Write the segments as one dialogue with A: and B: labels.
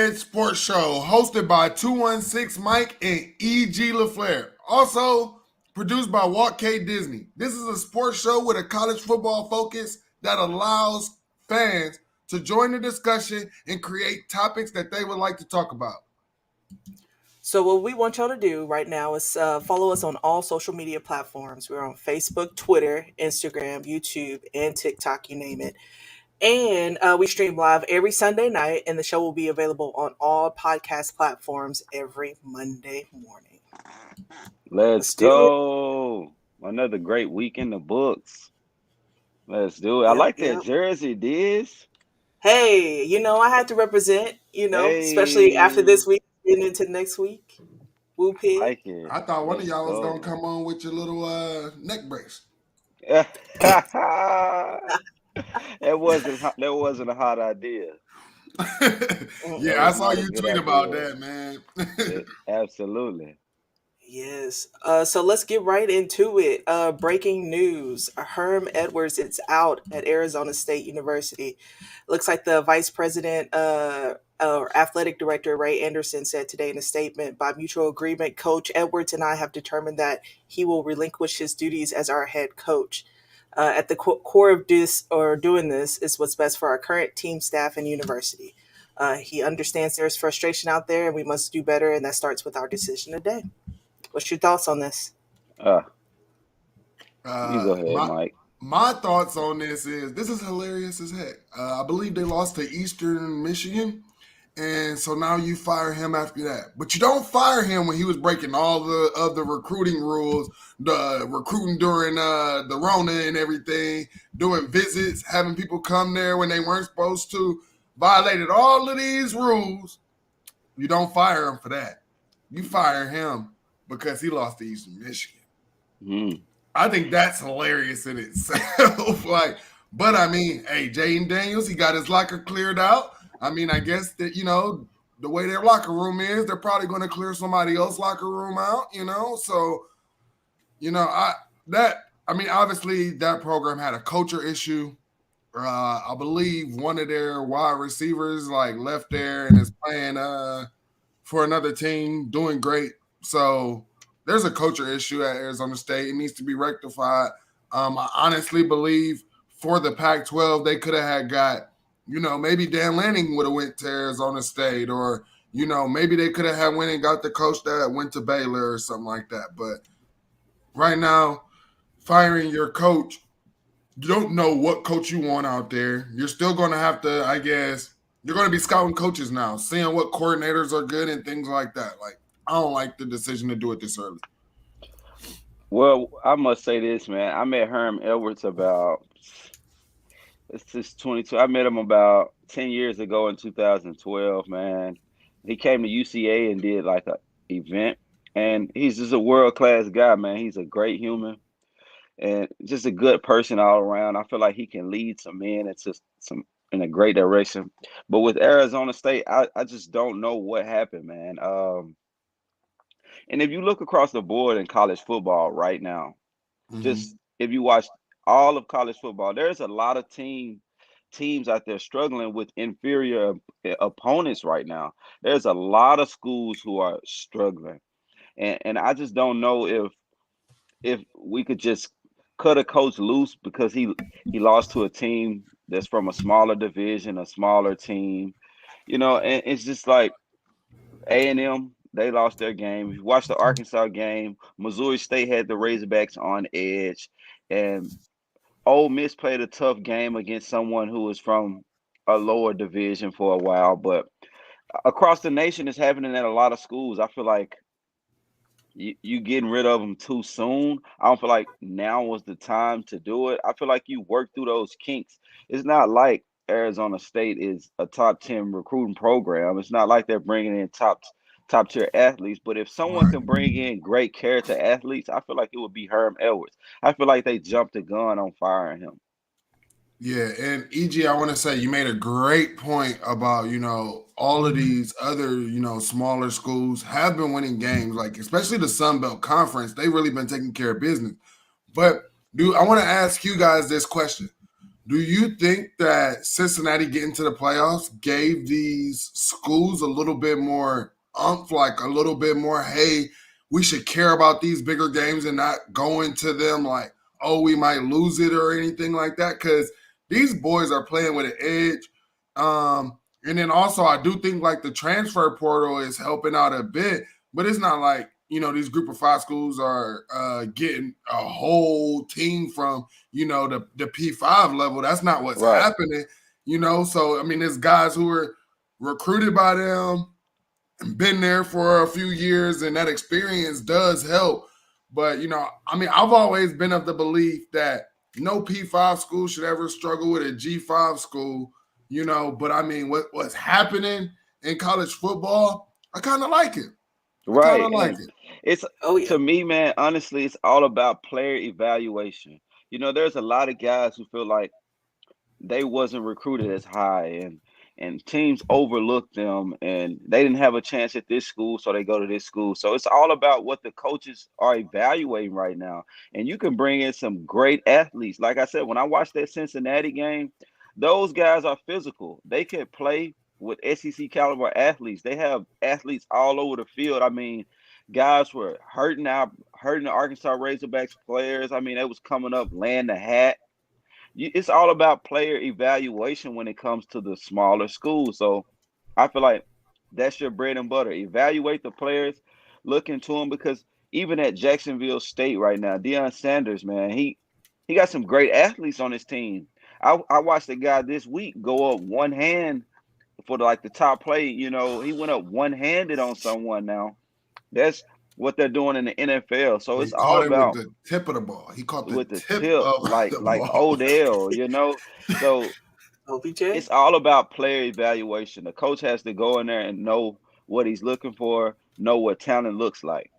A: Ed Sports Show, hosted by 216 Mike and EG Laflare. Also produced by Walt K Disney. This is a sports show with a college football focus that allows fans to join the discussion and create topics that they would like to talk about.
B: So what we want y'all to do right now is follow us on all social media platforms. We're on Facebook, Twitter, Instagram, YouTube, and TikTok, you name it. And we stream live every Sunday night, and the show will be available on all podcast platforms every Monday morning.
C: Let's
B: do it.
C: go. Another great week in the books. Let's do it. I like that jersey, Diz.
B: Hey, I had to represent, especially after this week, getting into next week. Woo pig.
C: Like it.
A: I thought one of y'all was going to come on with your little neck brace.
C: That wasn't a hot idea.
A: Yeah, I saw you tweet about that, man.
C: Absolutely.
B: Yes. So let's get right into it. Breaking news. Herm Edwards is out at Arizona State University. Looks like the vice president or athletic director, Ray Anderson, said today in a statement, by mutual agreement, Coach Edwards and I have determined that he will relinquish his duties as our head coach. At the core of doing this is what's best for our current team, staff, and university. He understands there's frustration out there and we must do better, and that starts with our decision today. What's your thoughts on this?
C: You go ahead, Mike.
A: My thoughts on this is hilarious as heck. I believe they lost to Eastern Michigan, and so now you fire him after that. But you don't fire him when he was breaking all the recruiting rules, the recruiting during the Rona and everything, doing visits, having people come there when they weren't supposed to, violated all of these rules. You don't fire him for that. You fire him because he lost to Eastern Michigan.
C: Mm.
A: I think that's hilarious in itself. But I mean, hey, Jaden Daniels, he got his locker cleared out. I mean, I guess that, the way their locker room is, they're probably going to clear somebody else's locker room out, So, obviously that program had a culture issue. I believe one of their wide receivers left there and is playing for another team, doing great. So there's a culture issue at Arizona State. It needs to be rectified. I honestly believe for the Pac-12, they could have got, maybe Dan Lanning would have went to Arizona State, or, maybe they could have went and got the coach that went to Baylor or something like that. But right now, firing your coach, you don't know what coach you want out there. You're still going to have to, I guess, you're going to be scouting coaches now, seeing what coordinators are good and things like that. I don't like the decision to do it this early.
C: Well, I must say this, man. I met Herm Edwards it's just 22. I met him about 10 years ago in 2012, man. He came to UCA and did an event. And he's just a world-class guy, man. He's a great human and just a good person all around. I feel like he can lead some men in a great direction. But with Arizona State, I just don't know what happened, man. And if you look across the board in college football right now, just if you watch all of college football, there's a lot of teams out there struggling with inferior opponents right now. There's a lot of schools who are struggling. And I just don't know if we could just cut a coach loose because he lost to a team that's from a smaller division, a smaller team. And it's just like A&M, they lost their game. If you watch the Arkansas game, Missouri State had the Razorbacks on edge. And Ole Miss played a tough game against someone who was from a lower division for a while. But across the nation, it's happening at a lot of schools. I feel like you getting rid of them too soon. I don't feel like now was the time to do it. I feel like you work through those kinks. It's not like Arizona State is a top 10 recruiting program. It's not like they're bringing in top tier athletes. But if someone can bring in great character athletes, I feel like it would be Herm Edwards. I feel like they jumped the gun on firing him.
A: Yeah, and EG, I want to say you made a great point about, all of these other, smaller schools have been winning games, especially the Sun Belt Conference. They've really been taking care of business. But, I want to ask you guys this question. Do you think that Cincinnati getting to the playoffs gave these schools a little bit more umph, like a little bit more, hey, we should care about these bigger games and not go into them like, oh, we might lose it or anything like that? Because these boys are playing with an edge. And then also, I do think like the transfer portal is helping out a bit, but it's not like, these group of five schools are getting a whole team from the P5 level. That's not what's
C: Right.
A: happening, So I mean, there's guys who are recruited by them and been there for a few years, and that experience does help. But I mean, I've always been of the belief that no P5 school should ever struggle with a G5 school, But I mean, what's happening in college football, I kind of like it. I kind
C: Right.
A: of like
C: And
A: it.
C: it's
B: Oh yeah.
C: to me, man, honestly, it's all about player evaluation. There's a lot of guys who feel like they wasn't recruited as high, and teams overlooked them, and they didn't have a chance at this school, so they go to this school. So it's all about what the coaches are evaluating right now. And you can bring in some great athletes. Like I said, when I watched that Cincinnati game, those guys are physical. They can play with SEC caliber athletes. They have athletes all over the field. I mean, guys were hurting the Arkansas Razorbacks players. I mean, they was coming up, laying the hat. It's all about player evaluation when it comes to the smaller schools. So I feel like that's your bread and butter. Evaluate the players, look into them, because even at Jacksonville State right now, Deion Sanders, man, he got some great athletes on his team. I watched a guy this week go up one hand for the top play. He went up one handed on someone. Now that's what they're doing in the NFL. So
A: He
C: it's all
A: caught it with
C: about
A: the tip of the ball. He caught the
C: with the
A: tip
C: tip,
A: of
C: like
A: the
C: like
A: ball.
C: Odell. So
B: OBJ.
C: it's all about player evaluation. The coach has to go in there and know what he's looking for, know what talent looks like.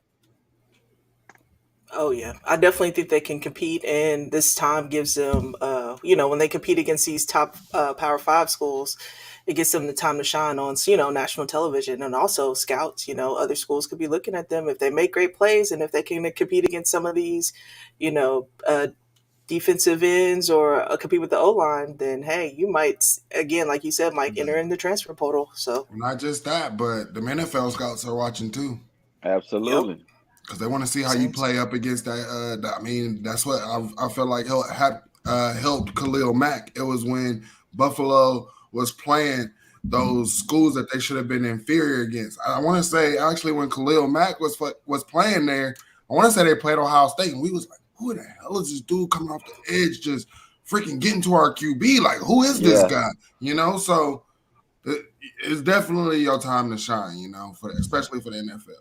B: Oh yeah, I definitely think they can compete, and this time gives them, when they compete against these top Power Five schools, it gives them the time to shine on, national television, and also scouts. Other schools could be looking at them if they make great plays, and if they can compete against some of these, you know, uh, defensive ends or compete with the O line. Then hey, you might again, like you said, Mike, enter in the transfer portal. So,
A: Not just that, but the NFL scouts are watching too.
B: yep,
C: Absolutely.
A: Because they want to see how you
B: same.
A: play up against that. I mean, that's what I feel like helped Khalil Mack. It was when Buffalo was playing those schools that they should have been inferior against. I want to say actually when Khalil Mack was playing there, I want to say they played Ohio State, and we was like, who the hell is this dude coming off the edge just freaking getting to our QB? Like, who is this
C: Yeah.
A: guy? So it's definitely your time to shine. Especially for the NFL.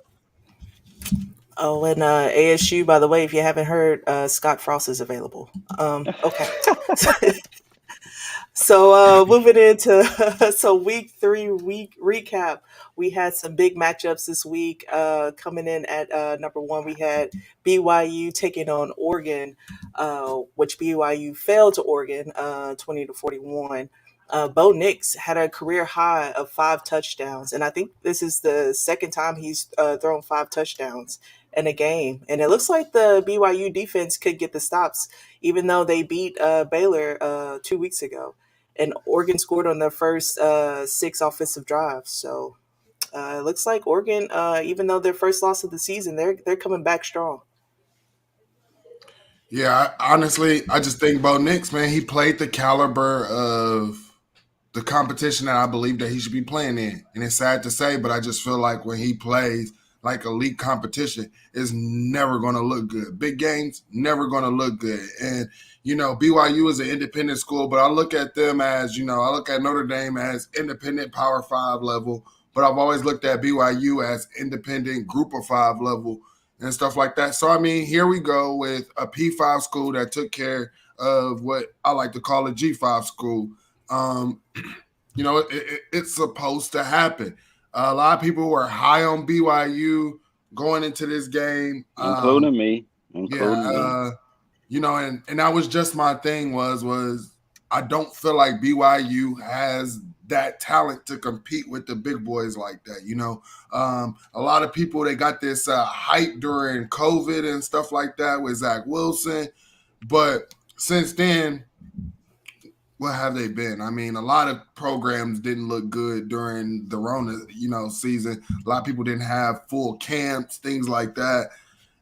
B: Oh, and ASU, by the way, if you haven't heard, Scott Frost is available. Okay. So moving into week 3 week recap, we had some big matchups this week. Coming in at number 1, we had BYU taking on Oregon, which BYU failed to Oregon 20-41. Bo Nix had a career high of 5 touchdowns, and I think this is the second time he's thrown 5 touchdowns in a game. And it looks like the BYU defense could get the stops, even though they beat Baylor 2 weeks ago. And Oregon scored on their first 6 offensive drives. So it looks like Oregon, even though their first loss of the season, they're coming back strong.
A: Yeah, honestly, I just think Bo Nix, man, he played the caliber of the competition that I believe that he should be playing in. And it's sad to say, but I just feel like when he plays like elite competition, it's never going to look good. Big games, never going to look good. And, BYU is an independent school, but I look at them as, I look at Notre Dame as independent Power 5 level, but I've always looked at BYU as independent Group of 5 level and stuff like that. So, I mean, here we go with a P5 school that took care of what I like to call a G5 school. Um, it's supposed to happen. A lot of people were high on BYU going into this game.
C: Including me.
A: Yeah,
C: Including me.
A: and that was just my thing was I don't feel like BYU has that talent to compete with the big boys like that. A lot of people, they got this hype during COVID and stuff like that with Zach Wilson, but since then What have they been? I mean, a lot of programs didn't look good during the Rona, season. A lot of people didn't have full camps, things like that.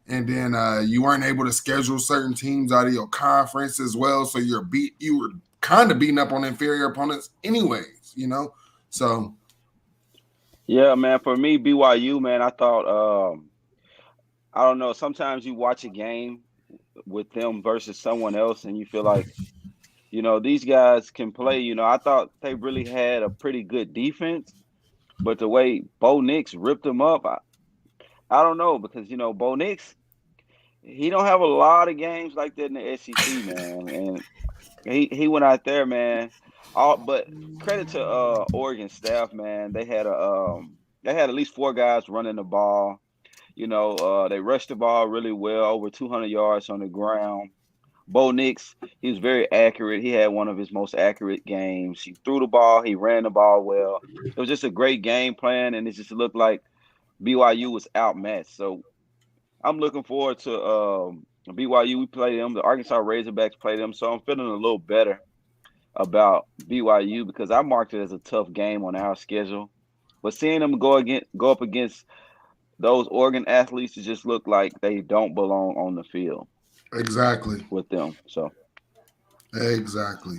A: And then you weren't able to schedule certain teams out of your conference as well. So you were kind of beating up on inferior opponents anyways. So
C: Yeah, man. For me, BYU, man, I thought I don't know. Sometimes you watch a game with them versus someone else, and you feel like these guys can play. I thought they really had a pretty good defense, but the way Bo Nix ripped them up, I don't know because Bo Nix he don't have a lot of games like that in the SEC, man, and he went out there, man. But credit to Oregon staff, man. They had at least four guys running the ball. They rushed the ball really well, over 200 yards on the ground. Bo Nix, he was very accurate. He had one of his most accurate games. He threw the ball, he ran the ball well. It was just a great game plan, and it just looked like BYU was outmatched. So I'm looking forward to BYU. We play them. The Arkansas Razorbacks play them. So I'm feeling a little better about BYU because I marked it as a tough game on our schedule. But seeing them go up against those Oregon athletes, it just look like they don't belong on the field
A: exactly,
C: with them. So
A: exactly.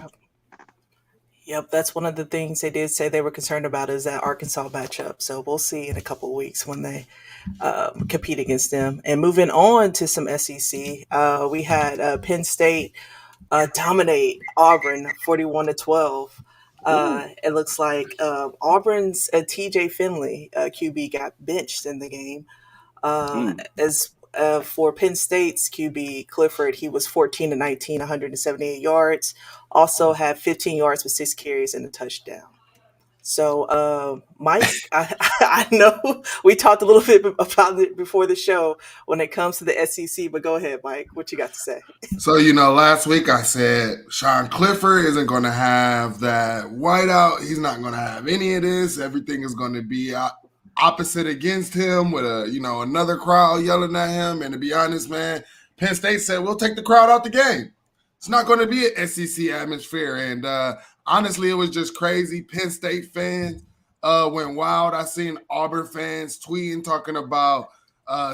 B: Yep, that's one of the things they did say they were concerned about is that Arkansas matchup. So we'll see in a couple of weeks when they compete against them. And moving on to some SEC, we had Penn State dominate Auburn 41-12.
C: ooh,
B: It looks like Auburn's TJ Finley, QB, got benched in the game.
C: mm,
B: As For Penn State's QB Clifford, he was 14 to 19, 178 yards. Also had 15 yards with 6 carries and a touchdown. So, Mike, I know we talked a little bit about it before the show when it comes to the SEC, but go ahead, Mike. What you got to say?
A: So last week I said Sean Clifford isn't going to have that whiteout. He's not going to have any of this. Everything is going to be opposite against him with another crowd yelling at him. And to be honest, man, Penn State said we'll take the crowd out the game. It's not going to be an SEC atmosphere. And honestly, it was just crazy. Penn State fans went wild. I seen Auburn fans tweeting talking about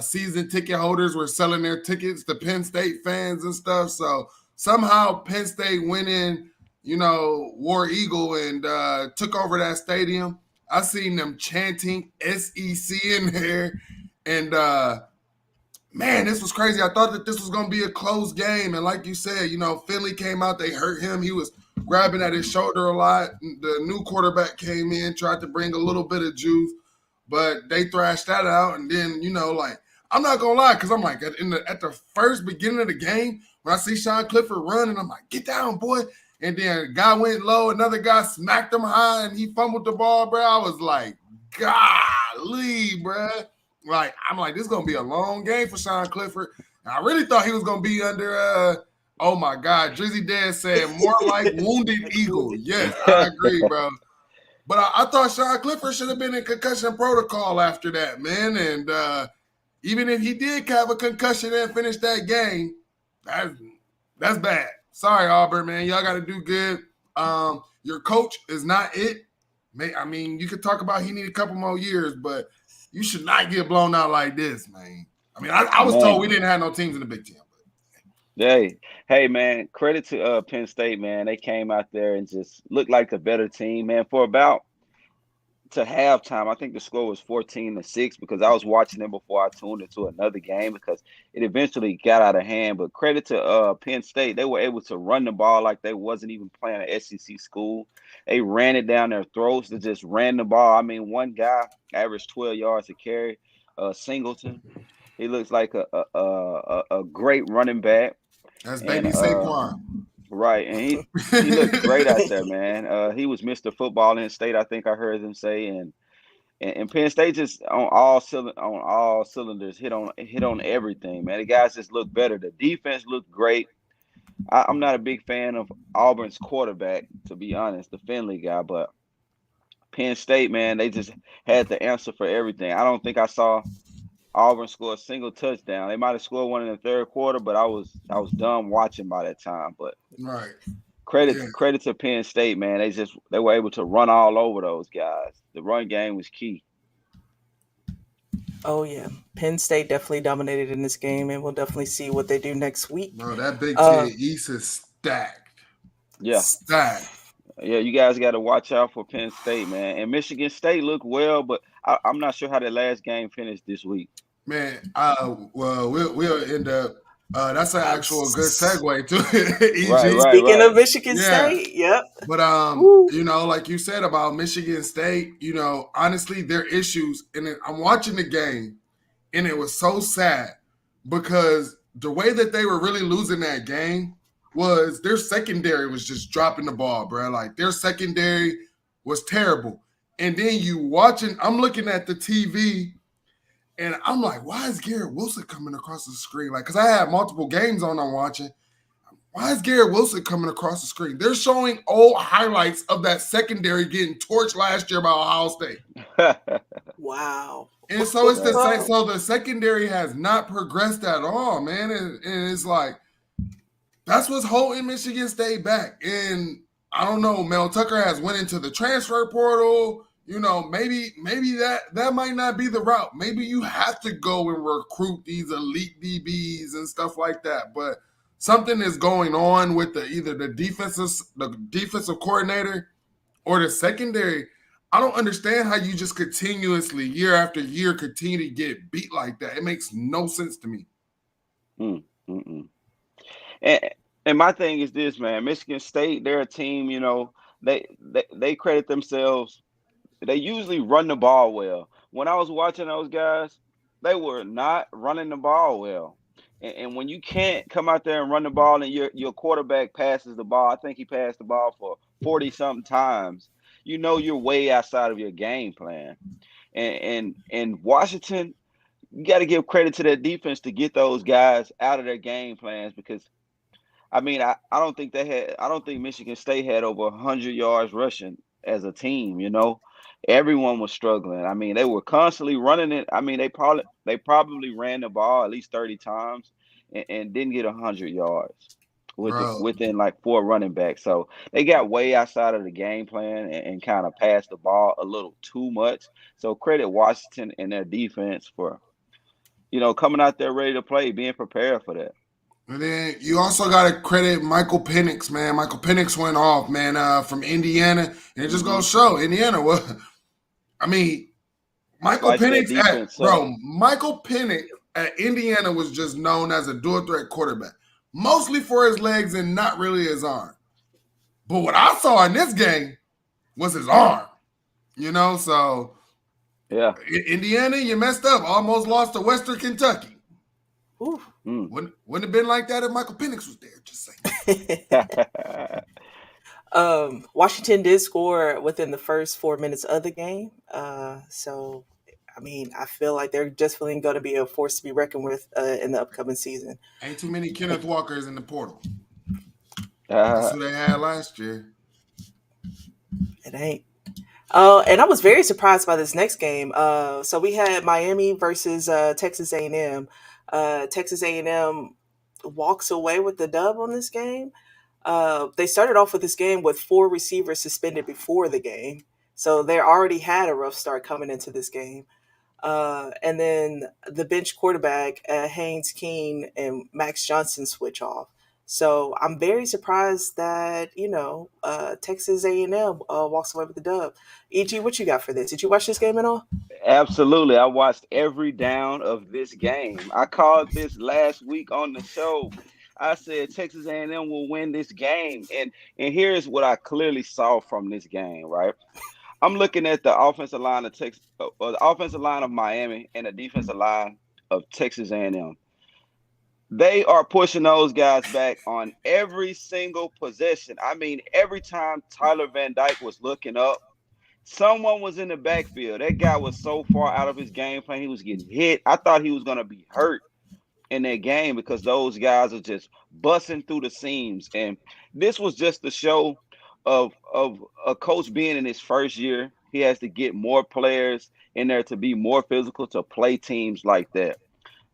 A: season ticket holders were selling their tickets to Penn State fans and stuff. So somehow Penn State went in, War Eagle and took over that stadium. I seen them chanting SEC in there. And man, this was crazy. I thought that this was going to be a close game. And like you said, Finley came out, they hurt him. He was grabbing at his shoulder a lot. The new quarterback came in, tried to bring a little bit of juice, but they thrashed that out. And then, I'm not going to lie, because I'm like, at the first beginning of the game, when I see Sean Clifford run, and I'm like, get down, boy. And then a guy went low, another guy smacked him high, and he fumbled the ball, bro. I was like, golly, bro. Like, I'm like, this is going to be a long game for Sean Clifford. And I really thought he was going to be under, oh my God, Drizzy Dad said, more like Wounded Eagle. Yes, I agree, bro. But I thought Sean Clifford should have been in concussion protocol after that, man. And even if he did have a concussion and finish that game, that's bad. Sorry, Auburn, man. Y'all got to do good. Your coach is not it. I mean, you could talk about he need a couple more years, but you should not get blown out like this, man. I mean, I was told we didn't have no teams in the Big Ten.
C: hey, man, credit to Penn State, man. They came out there and just looked like the better team, man. For about to halftime, I think the score was 14-6 because I was watching them before I tuned into another game because it eventually got out of hand. But credit to Penn State, they were able to run the ball like they wasn't even playing an SEC school. They ran it down their throats. They just ran the ball. I mean, one guy averaged 12 yards a carry. Singleton, he looks like a great running back.
A: That's
C: And
A: baby Saquon.
C: right, and he looked great out there, man. He was Mr. Football in state, I think I heard him say, and Penn State just on all cylinders hit on everything, man. The guys just look better. The defense looked great. I'm not a big fan of Auburn's quarterback, to be honest, the Finley guy, but Penn State, man, they just had the answer for everything. I don't think I saw Auburn score a single touchdown. They might have scored one in the third quarter, but I was done watching by that time. But
A: Right.
C: Credit
A: Yeah.
C: credit to Penn State, man. They were able to run all over those guys. The run game was key.
B: Oh yeah, Penn State definitely dominated in this game, and we'll definitely see what they do next week.
A: Bro, that Big Ten
B: Uh,
A: East is stacked.
C: Yeah.
A: Stacked.
C: Yeah, you guys got to watch out for Penn State, man. And Michigan State looked well, but I'm not sure how the last game finished this week.
A: Man, well, we'll end up. That's an
B: I'm
A: actual good
B: s-
A: segue to it,
C: Right,
A: EG.
C: right,
B: Speaking of
C: right.
B: Michigan
A: Yeah,
B: State, yep.
A: but
B: Woo.
A: like you said about Michigan State, honestly, their issues, and I'm watching the game, and it was so sad because the way that they were really losing that game was their secondary was just dropping the ball, bro. Like their secondary was terrible. And then I'm looking at the TV and I'm like, why is Garrett Wilson coming across the screen? Like, because I had multiple games on I'm watching. Why is Garrett Wilson coming across the screen? They're showing old highlights of that secondary getting torched last year by Ohio State.
B: Wow.
A: And so it's the same.
C: Wow.
A: So the secondary has not progressed at all, man. And it's like that's what's holding Michigan State back. And I don't know, Mel Tucker has went into the transfer portal. Maybe that might not be the route. Maybe you have to go and recruit these elite DBs and stuff like that. But something is going on with either the defensive coordinator or the secondary. I don't understand how you just continuously, year after year, continue to get beat like that. It makes no sense to me.
C: Mm, mm-mm. And and my thing is this, man. Michigan State, they're a team. They credit themselves. They usually run the ball well. When I was watching those guys, they were not running the ball well. And when you can't come out there and run the ball, and your quarterback passes the ball, I think he passed the ball for 40 something times. You're way outside of your game plan. And Washington, you got to give credit to their defense to get those guys out of their game plans because I don't think I don't think Michigan State had over 100 yards rushing as a team. Everyone was struggling. They were constantly running it. They probably ran the ball at least 30 times and didn't get 100 yards
A: Bro,
C: within like four running backs. So they got way outside of the game plan and kind of passed the ball a little too much. So credit Washington and their defense for coming out there ready to play, being prepared for that.
A: and then you also got to credit Michael Penix, man. Michael Penix went off, man, from Indiana. And it just
C: Hmm.
A: goes to show Indiana. Well, I mean, Michael
C: Lights that
A: Penix
C: defense up.
A: Michael Penix at Indiana was just known as a dual threat quarterback, mostly for his legs and not really his arm. But what I saw in this game was his arm. So
C: Yeah.
A: Indiana, you messed up. Almost lost to Western Kentucky.
B: Ooh.
C: Mm.
A: Wouldn't have been like that if Michael Penix was there. Just saying.
B: Washington did score within the first 4 minutes of the game. So, I feel like they're definitely going to be a force to be reckoned with in the upcoming season.
A: Ain't too many Kenneth Walkers in the portal. That's who they had last year.
B: It ain't. And I was very surprised by this next game. So we had Miami versus Texas A&M. Texas A&M walks away with the dub on this game. They started off with this game with 4 receivers suspended before the game, so they already had a rough start coming into this game. And then the bench quarterback, Haynes King and Max Johnson, switch off. So I'm very surprised that Texas A&M walks away with the dub. EG, what you got for this? Did you watch this game at all?
C: Absolutely. I watched every down of this game. I called this last week on the show. I said Texas A&M will win this game. And here's what I clearly saw from this game, right? I'm looking at the offensive line of Texas, or the offensive line of Miami and the defensive line of Texas A&M. They are pushing those guys back on every single possession. Every time Tyler Van Dyke was looking up, someone was in the backfield. That guy was so far out of his game plan. He was getting hit. I thought he was going to be hurt in that game because those guys are just busting through the seams. And this was just the show of a coach being in his first year. He has to get more players in there to be more physical to play teams like that.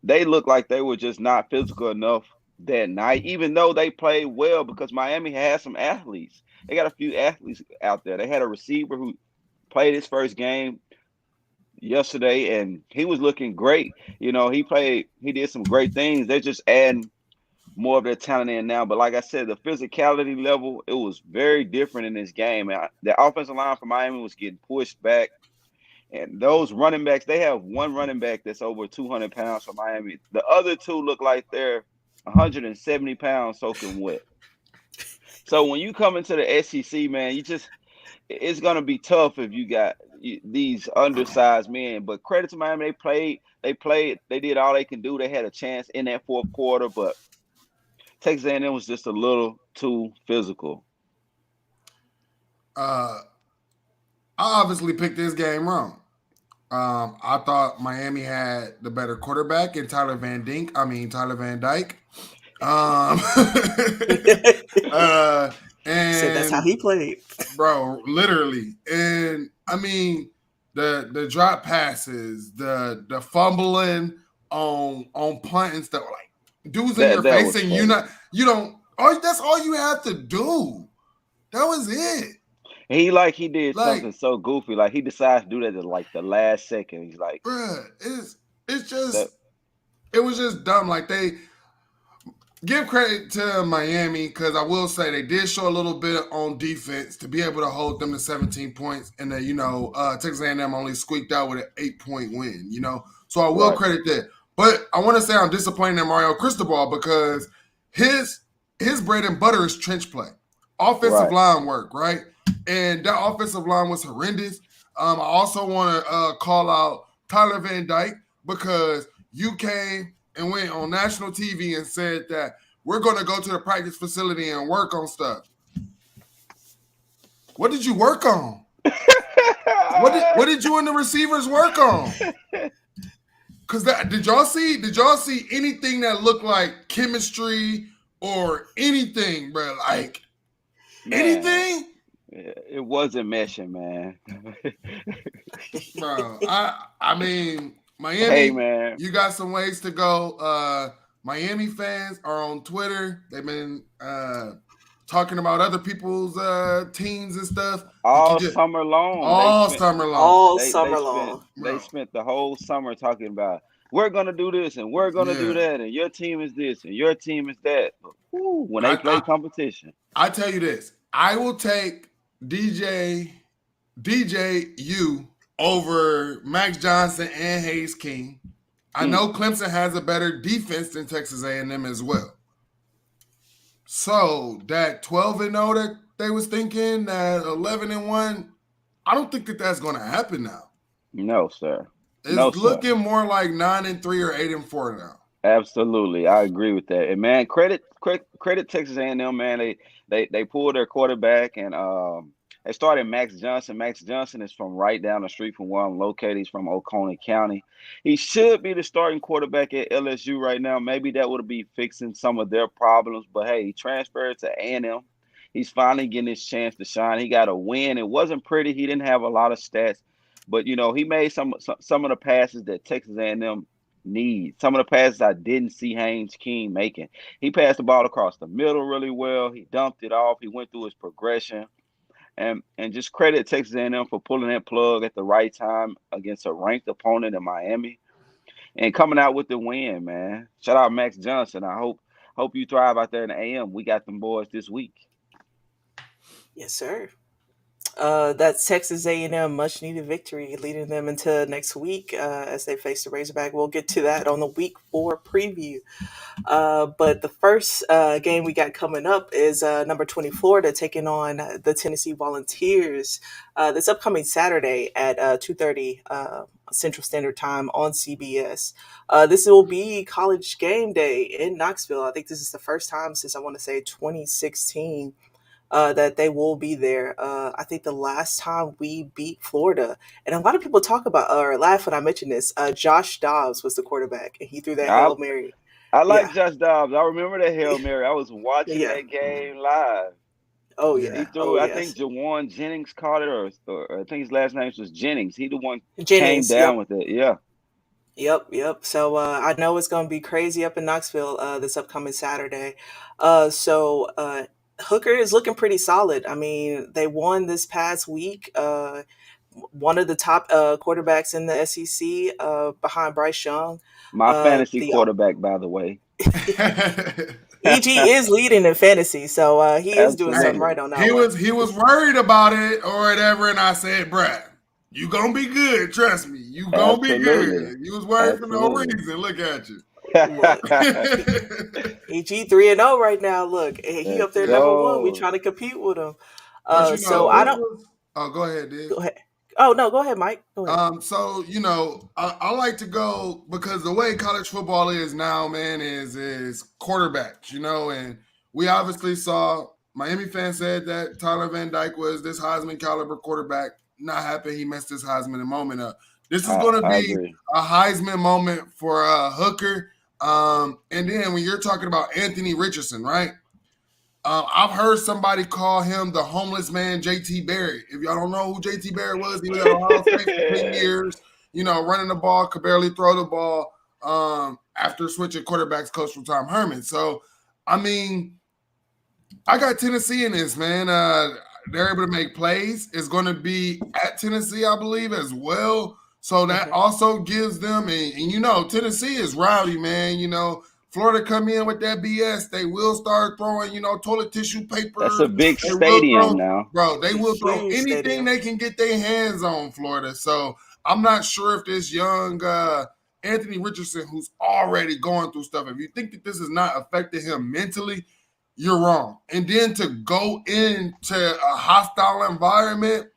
C: They looked like they were just not physical enough that night, even though they played well because Miami had some athletes. They got a few athletes out there. They had a receiver who played his first game yesterday, and he was looking great. He did some great things. They're just adding more of their talent in now. But like I said, the physicality level, it was very different in this game. And the offensive line for Miami was getting pushed back. And those running backs, they have one running back that's over 200 pounds for Miami. The other two look like they're 170 pounds soaking wet. So when you come into the SEC, man, it's going to be tough if you got these undersized men. But credit to Miami, they did all they can do. They had a chance in that fourth quarter, but Texas A&M was just a little too physical.
A: I obviously picked this game wrong. I thought Miami had the better quarterback in Tyler Van Dyke.
B: Said that's how
A: And
B: he played.
A: bro, literally. And I mean the drop passes, the fumbling on punt and stuff, like dudes in your
C: That
A: face
C: was
A: and
C: funny.
A: that's all you have to do. That was it.
C: He did
A: Like,
C: something so goofy. Like he decides to do that at like the last second. He's like,
A: bruh, it's
C: that,
A: just it was just dumb. Like, they give credit to Miami, because I will say they did show a little bit on defense to be able to hold them to 17 points, and Texas A&M only squeaked out with an 8-point win. So I will
C: right,
A: credit that. But I want to say I'm disappointed in Mario Cristobal, because his bread and butter is trench play, offensive
C: right.
A: line work, right? And that offensive line was horrendous. I also want to call out Tyler Van Dyke, because you came and went on national TV and said that we're going to go to the practice facility and work on stuff. What did you work on? What did you and the receivers work on? Because did y'all see anything that looked like chemistry or anything, bro? Like,
C: Man,
A: anything?
C: it wasn't meshing, man.
A: Bro, I mean,
C: Hey,
A: Miami,
C: man.
A: you got some ways to go. Miami fans are on Twitter. They've been talking about other people's teams and stuff. That you
C: All
A: just
C: summer long,
A: all summer long.
B: All
C: they they
B: summer
C: spent
B: long.
C: they
A: Bro,
C: spent the whole summer talking about we're gonna do this and we're gonna do
A: yeah.
C: that and your team is this and your team is that. But, when they
A: I,
C: play
A: I
C: competition,
A: I tell you this. I will take DJU over Max Johnson and Hayes King. I
C: mm,
A: know Clemson has a better defense than Texas A&M as well. So that 12-0 that they was thinking, that 11-1, I don't think that that's going to happen now.
C: no sir, no
A: It's
C: sir.
A: looking more like 9-3 or 8-4 now.
C: Absolutely, I agree with that. And man, credit Texas A&M, man. They pulled their quarterback and they started Max Johnson. Max Johnson is from right down the street from where I'm located. He's from Oconee County. He should be the starting quarterback at LSU right now. Maybe that would be fixing some of their problems. But hey, he transferred to A&M. He's finally getting his chance to shine. He got a win. It wasn't pretty. He didn't have a lot of stats, but he made some of the passes that Texas A&M need. Some of the passes I didn't see Haynes King making. He passed the ball across the middle really well. He dumped it off. He went through his progression. And just credit Texas A&M for pulling that plug at the right time against a ranked opponent in Miami and coming out with the win, man. Shout out Max Johnson. I hope you thrive out there in the AM. We got them boys this week.
B: Yes, sir. That's Texas A&M much needed victory, leading them into next week as they face the Razorback. We'll get to that on the Week 4 preview. But the first game we got coming up is number 20 Florida taking on the Tennessee Volunteers this upcoming Saturday at 2:30 Central Standard Time on CBS. This will be College Game Day in Knoxville. I think this is the first time since I want to say 2016 that they will be there. I think the last time we beat Florida, and a lot of people talk about or laugh when I mention this. Josh Dobbs was the quarterback, and he threw that
C: I
B: Hail Mary.
C: I like
B: Yeah,
C: Josh Dobbs. I remember that Hail Mary. I was watching
B: yeah.
C: that game live.
B: Oh
A: Yeah.
C: He
B: yeah. Oh
C: threw. I think
B: yes.
C: Jawan Jennings caught it, or I think his last name was Jennings. He the one came
B: Jennings.
C: down
B: Yep.
C: with it. Yeah.
B: Yep. So I know it's going to be crazy up in Knoxville this upcoming Saturday. Hooker is looking pretty solid. I mean, they won this past week. One of the top quarterbacks in the SEC behind Bryce Young.
C: My fantasy
B: The
C: quarterback, by the way.
B: EG is leading in fantasy, so he is doing something
C: Absolutely.
B: right on that
A: he
B: one.
A: was worried about it or whatever, and I said, "Bruh, you gonna be good. Trust me, you gonna be
C: Absolutely.
A: good." You was worried for no
C: Absolutely.
A: reason. Look at you.
B: Look, EG 3-0 right now. Look, he
C: Let's
B: up there number one. We
C: go.
B: trying to compete with him.
A: But
B: So I
A: this
B: don't
A: was. Oh, go ahead, Diz.
B: go ahead. Oh no, go ahead, Mike. Go ahead.
A: So I like to go because the way college football is now, man, is quarterbacks, and we obviously saw Miami fans said that Tyler Van Dyke was this Heisman caliber quarterback. Not happy he messed his Heisman moment up. This is going to
C: I
A: be
C: agree.
A: a Heisman moment for Hooker. And then when you're talking about Anthony Richardson, right? I've heard somebody call him the homeless man, JT Barrett. If y'all don't know who JT Barrett was, he was at Ohio State for 10 years, running the ball, could barely throw the ball after switching quarterbacks coach from Tom Herman. So, I mean, I got Tennessee in this, man. They're able to make plays. It's going to be at Tennessee, I believe, as well. So that also gives them, and Tennessee is rowdy, man. Florida come in with that BS, they will start throwing, toilet tissue
C: That's
A: paper.
C: a big
A: They will
C: stadium
A: throw,
C: now.
A: bro, they
B: A
A: will throw
B: huge
A: anything
B: stadium.
A: they can get their hands on, Florida. So I'm not sure if this young Anthony Richardson, who's already going through stuff, if you think that this has not affected him mentally, you're wrong. And then to go into a hostile environment,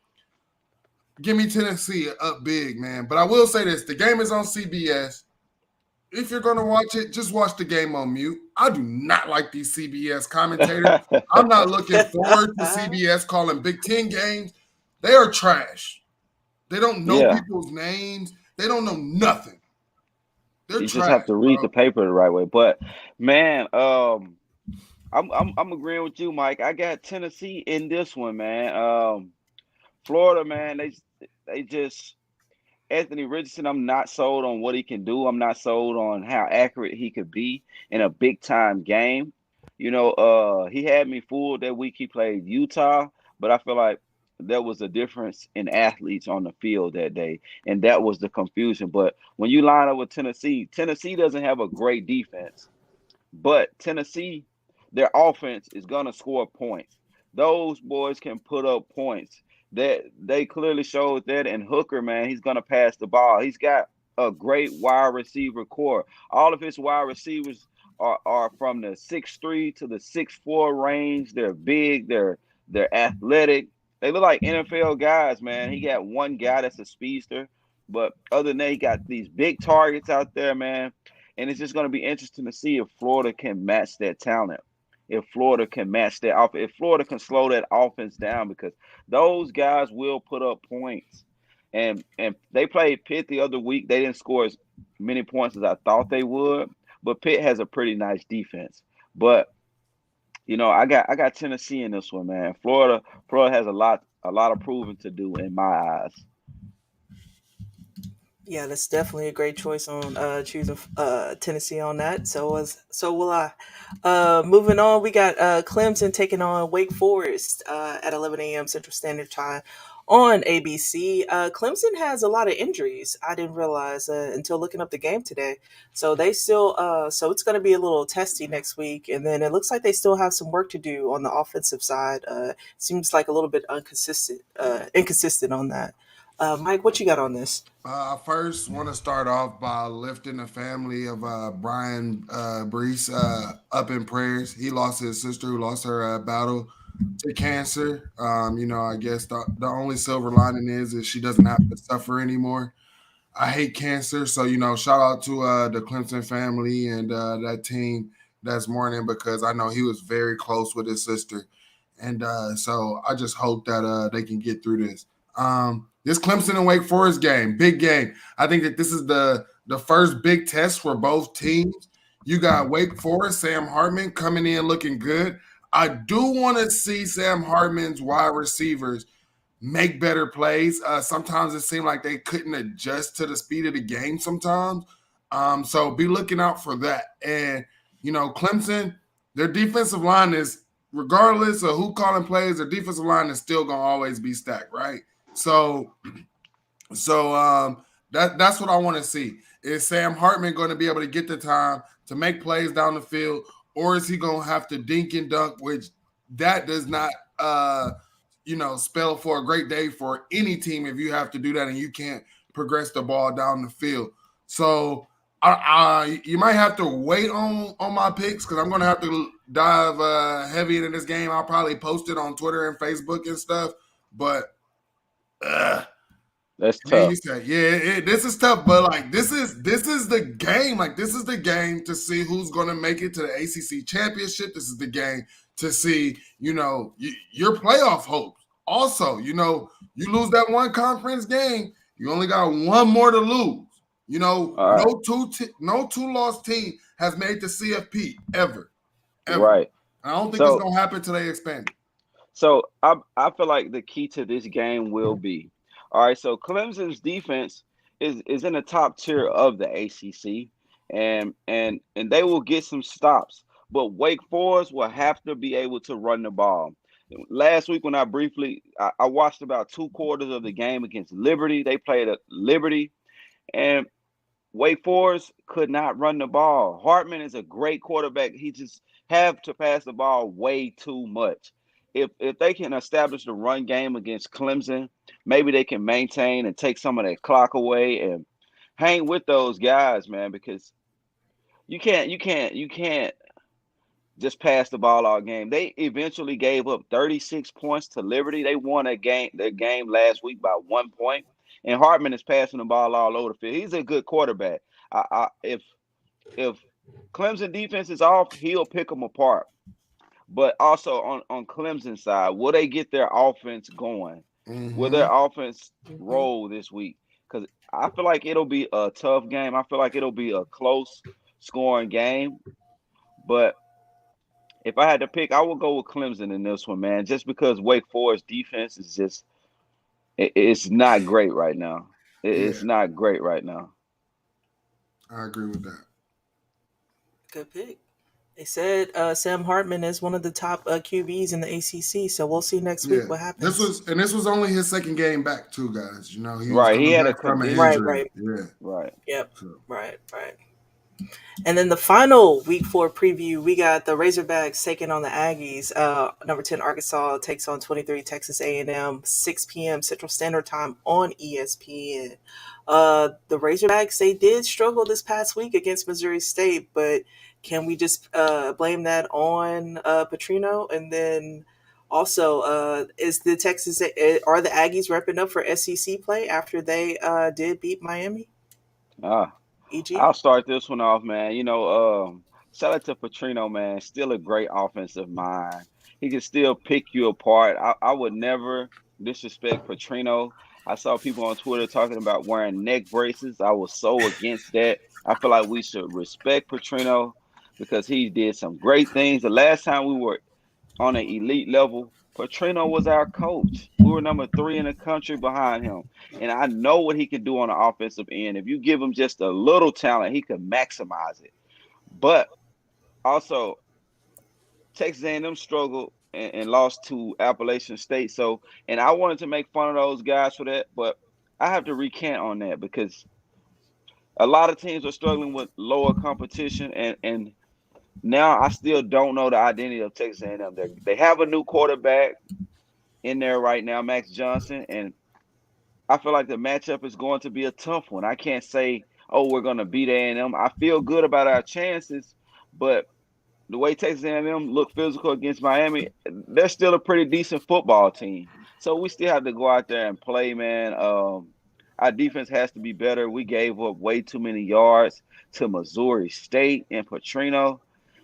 A: give me Tennessee up big, man. But I will say this: the game is on CBS. If you're going to watch it, just watch the game on mute. I do not like these CBS commentators. I'm not looking forward to CBS calling Big Ten games. They are trash. They don't know
C: Yeah.
A: people's names. They don't know nothing. They're
C: You just
A: trash,
C: have to read
A: bro.
C: the paper the right way. But man, I'm agreeing with you, Mike. I got Tennessee in this one, man. Florida, man, they just Anthony Richardson, I'm not sold on what he can do. I'm not sold on how accurate he could be in a big time game. He had me fooled that week he played Utah, but I feel like there was a difference in athletes on the field that day, and that was the confusion. But when you line up with Tennessee doesn't have a great defense, but Tennessee, their offense is gonna score points. Those boys can put up points. That they clearly showed that. And Hooker, man, he's gonna pass the ball. He's got a great wide receiver core. All of his wide receivers are from the 6'3" to the 6'4" range. They're big. They're athletic. They look like NFL guys, man. He got one guy that's a speedster, but other than that, he got these big targets out there, man. And it's just going to be interesting to see if Florida can match that talent. If Florida can match that off, if Florida can slow that offense down, because those guys will put up points. And they played Pitt the other week. They didn't score as many points as I thought they would, but Pitt has a pretty nice defense. But I got Tennessee in this one, man. Florida has a lot of proving to do in my eyes.
B: Yeah, that's definitely a great choice on choosing Tennessee on that. So will I. Moving on, we got Clemson taking on Wake Forest at 11 a.m. Central Standard Time on ABC. Clemson has a lot of injuries. I didn't realize until looking up the game today. So they still so it's going to be a little testy next week, and then it looks like they still have some work to do on the offensive side. Seems like a little bit inconsistent on that. Mike, what you got on this?
A: I first want to start off by lifting the family of Brian Brees up in prayers. He lost his sister who lost her battle to cancer. I guess the only silver lining is she doesn't have to suffer anymore. I hate cancer, so shout out to the Clemson family and that team that's mourning because I know he was very close with his sister, and so I just hope that they can get through this. This Clemson and Wake Forest game, big game. I think that this is the first big test for both teams. You got Wake Forest, Sam Hartman coming in looking good. I do want to see Sam Hartman's wide receivers make better plays. Sometimes it seemed like they couldn't adjust to the speed of the game sometimes. So be looking out for that. And, Clemson, their defensive line is, regardless of who calling plays, their defensive line is still going to always be stacked, right? So that's what I want to see. Is Sam Hartman going to be able to get the time to make plays down the field, or is he going to have to dink and dunk, which that does not spell for a great day for any team if you have to do that and you can't progress the ball down the field. So you might have to wait on my picks because I'm going to have to dive heavy into this game. I'll probably post it on Twitter and Facebook and stuff, but
C: that's
A: I mean,
C: tough.
A: you said, this is tough, but like this is the game. Like this is the game to see who's going to make it to the ACC championship. This is the game to see, your playoff hopes. Also, you lose that one conference game, you only got one more to lose.
C: All right.
A: No two-loss team has made the CFP ever.
C: Right.
A: I don't think it's going to happen till they expand it.
C: So I feel like the key to this game will be, all right, so Clemson's defense is in the top tier of the ACC, and they will get some stops, but Wake Forest will have to be able to run the ball. Last week when I watched about 2 quarters of the game against Liberty. They played at Liberty, and Wake Forest could not run the ball. Hartman is a great quarterback. He just have to pass the ball way too much. If they can establish the run game against Clemson, maybe they can maintain and take some of that clock away and hang with those guys, man, because you can't just pass the ball all game. They eventually gave up 36 points to Liberty. They won their game last week by 1 point. And Hartman is passing the ball all over the field. He's a good quarterback. If Clemson defense is off, he'll pick them apart. But also on Clemson's side, will they get their offense going?
A: Mm-hmm.
C: Will their offense roll this week? Because I feel like it'll be a tough game. I feel like it'll be a close scoring game. But if I had to pick, I would go with Clemson in this one, man, just because Wake Forest defense is just it's not great right now. It's not great right now.
A: I agree with that.
B: Good pick. They said Sam Hartman is one of the top QBs in the ACC, so we'll see next week what happens.
A: This was only his second game back, too, guys. He was
C: he had
A: back from an
B: injury.
A: Right.
B: Yeah.
C: Right.
B: Yep. So. Right. And then the final week 4 preview, we got the Razorbacks taking on the Aggies. Number 10 Arkansas takes on 23 Texas A&M, 6 p.m. Central Standard Time on ESPN. The Razorbacks, they did struggle this past week against Missouri State, but can we just blame that on Petrino? And then also, are the Aggies repping up for SEC play after they did beat Miami? EG?
C: I'll start this one off, man. Shout out to Petrino, man. Still a great offensive mind. He can still pick you apart. I would never disrespect Petrino. I saw people on Twitter talking about wearing neck braces. I was so against that. I feel like we should respect Petrino because he did some great things. The last time we were on an elite level, Petrino was our coach. We were number 3 in the country behind him. And I know what he can do on the offensive end. If you give him just a little talent, he could maximize it. But also, Texas A&M struggled and lost to Appalachian State. And I wanted to make fun of those guys for that, but I have to recant on that because a lot of teams are struggling with lower competition, and now I still don't know the identity of Texas A&M. They have a new quarterback in there right now, Max Johnson, and I feel like the matchup is going to be a tough one. I can't say, we're going to beat A&M. I feel good about our chances, but the way Texas A&M look physical against Miami, they're still a pretty decent football team. So we still have to go out there and play, man. Our defense has to be better. We gave up way too many yards to Missouri State and Petrino.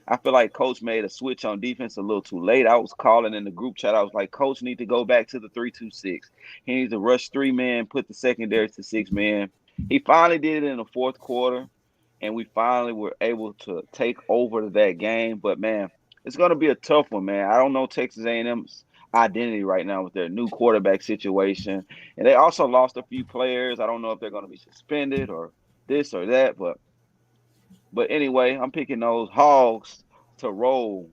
C: I feel like Coach made a switch on defense a little too late. I was calling in the group chat. I was like, Coach need to go back to the 3-2-6. He needs to rush 3 men, put the secondary to 6 men. He finally did it in the fourth quarter, and we finally were able to take over that game. But, man, it's going to be a tough one, man. I don't know Texas A&M's identity right now with their new quarterback situation. And they also lost a few players. I don't know if they're going to be suspended or this or that, but anyway, I'm picking those Hogs to roll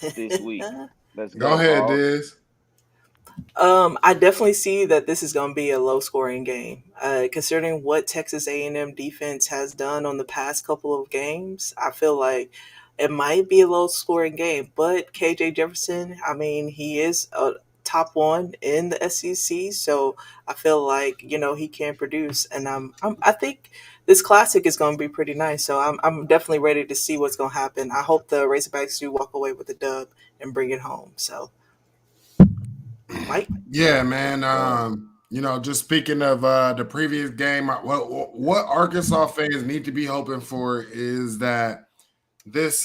C: this week. Let's
A: Go
C: go,
A: ahead,
C: Hogs.
A: Diz.
B: I definitely see that this is going to be a low scoring game. Considering what Texas A&M defense has done on the past couple of games, I feel like it might be a low scoring game. But KJ Jefferson, I mean, he is a top one in the SEC, so I feel like he can produce, and I think this classic is going to be pretty nice. So I'm definitely ready to see what's going to happen. I hope the Razorbacks do walk away with a dub and bring it home. So, Mike.
A: Yeah, man.
C: Go.
A: Just speaking of the previous game, what Arkansas fans need to be hoping for is that this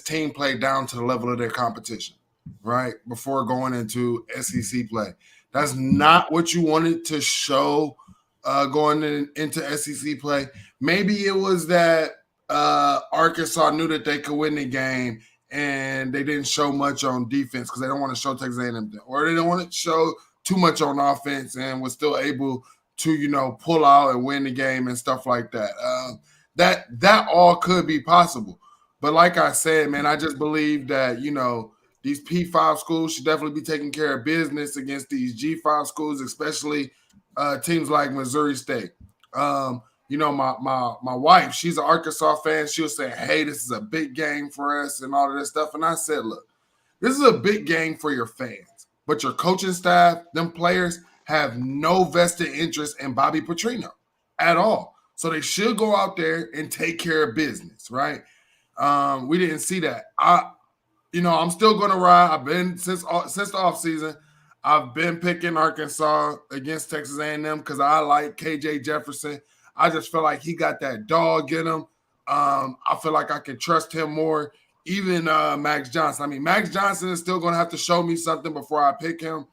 A: team played down to the level of their competition, right? Before going into SEC play. That's not what you wanted to show into SEC play. Maybe it was that Arkansas knew that they could win the game and they didn't show much on defense because they don't want to show Texas A&M, or they don't want to show too much on offense and was still able to pull out and win the game and stuff like that. That all could be possible. But like I said, man, I just believe that, these P5 schools should definitely be taking care of business against these G5 schools, especially teams like Missouri State. My wife, she's an Arkansas fan. She was saying, hey, this is a big game for us and all of this stuff. And I said, look, this is a big game for your fans, but your coaching staff, them players have no vested interest in Bobby Petrino at all. So they should go out there and take care of business, right? We didn't see that. I'm still going to ride. I've been since the offseason. I've been picking Arkansas against Texas A&M because I like KJ Jefferson. I just feel like he got that dog in him. I feel like I can trust him more. Even Max Johnson. I mean, Max Johnson is still going to have to show me something before I pick him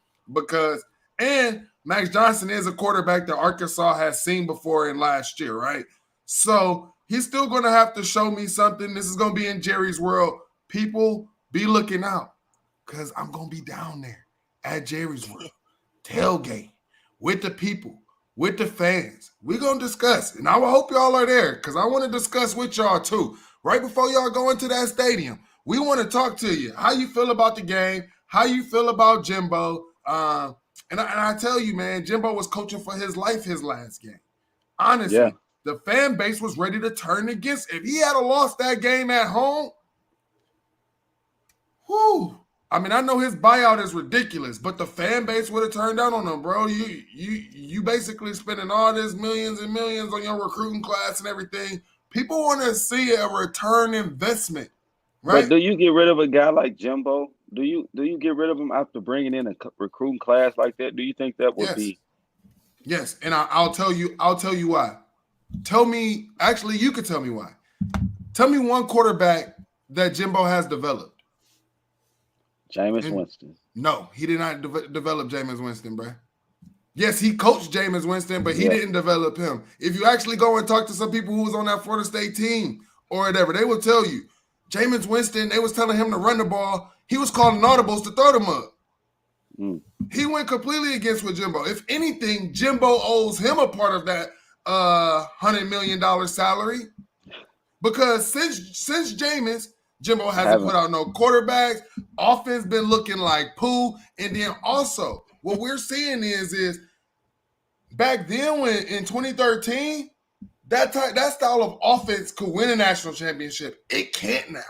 A: and Max Johnson is a quarterback that Arkansas has seen before in last year, right? So he's still going to have to show me something. This is going to be in Jerry's world. People be looking out because I'm going to be down there at Jerry's world, tailgate with the people, with the fans. We're going to discuss, and I will hope y'all are there because I want to discuss with y'all too. Right before y'all go into that stadium, we want to talk to you. How you feel about the game? How you feel about Jimbo? And I tell you, man, Jimbo was coaching for his life his last game. Honestly, The fan base was ready to turn against. If he had lost that game at home, whew. I mean, I know his buyout is ridiculous, but the fan base would have turned down on him, bro. You basically spending all this millions and millions on your recruiting class and everything. People want to see a return investment, right?
C: But do you get rid of a guy like Jimbo? Do you get rid of him after bringing in a recruiting class like that? Do you think that would be?
A: Yes, and I'll tell you why. Actually, you could tell me why. Tell me one quarterback that Jimbo has developed.
C: Jameis Winston.
A: No, he did not develop Jameis Winston, bro. Yes, he coached Jameis Winston, but he didn't develop him. If you actually go and talk to some people who was on that Florida State team or whatever, they will tell you, Jameis Winston, they was telling him to run the ball. He was calling audibles to throw them up. He went completely against with Jimbo. If anything, Jimbo owes him a part of that $100 million salary because since Jameis, Jimbo hasn't put out no quarterbacks. Offense been looking like poo. And then also, what we're seeing is back then when in 2013, that style of offense could win a national championship. It can't now.